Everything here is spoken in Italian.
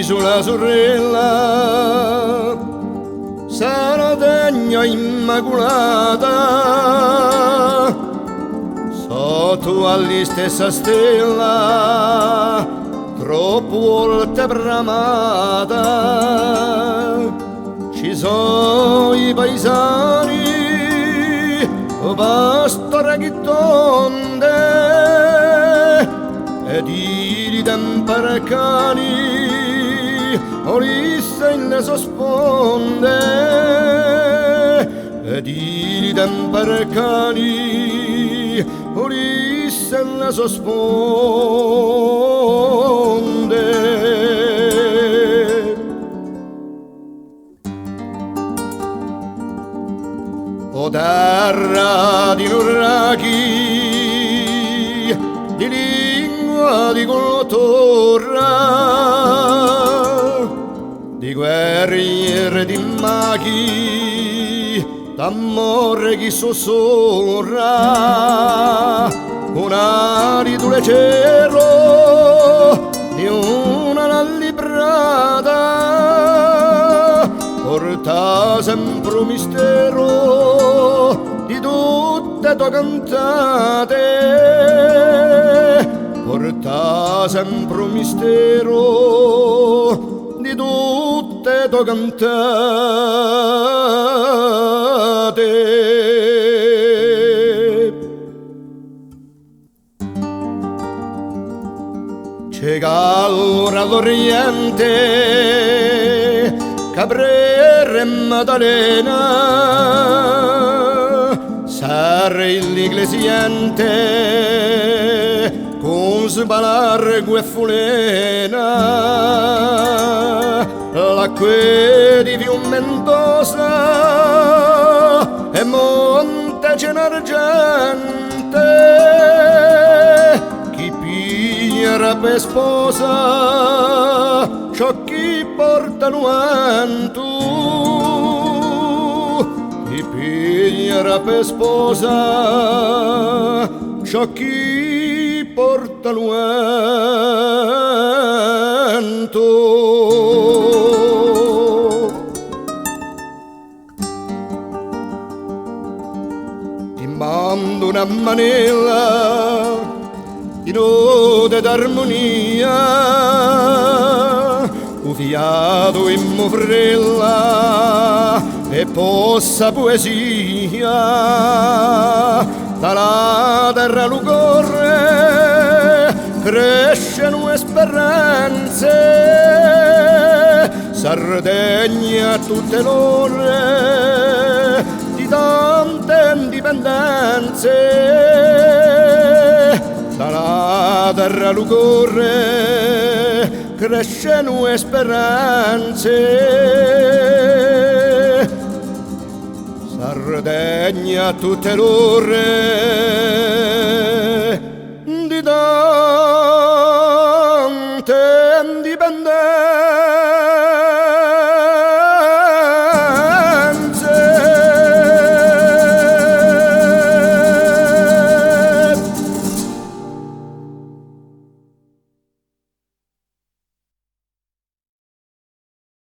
sulla sorella Sardegna immacolata sotto alla stessa stella troppo volte bramata ci sono i paesani pastora che tonde ed i tempercani olissa in le sosponde ed i tempercani olissa in le sosponde. O terra di nurraghi, di lingua di cultura, di guerriere di maghi, d'amore chi sussurra, una di tu leggero, di una librata, porta sempre un mistero di tutte tue cantate, porta sempre un mistero di tutte tue cantate. C'è allora all'oriente Cabrera e Maddalena, sarre l'iglesiante con sbalargo e fulena, l'acque di Fiumentosa e Monte Cenargente, chi piglia per sposa ciò chi porta nuantu, chi piglia per sposa ciò chi porta nuantu. Ti mando una manella di note d'armonia, fiato in movrella e possa poesia dalla terra lucorre crescono speranze, Sardegna tutte l'ore di tante indipendenze, dalla terra lucorre cresceno speranze, Sardegna tutte l'ore di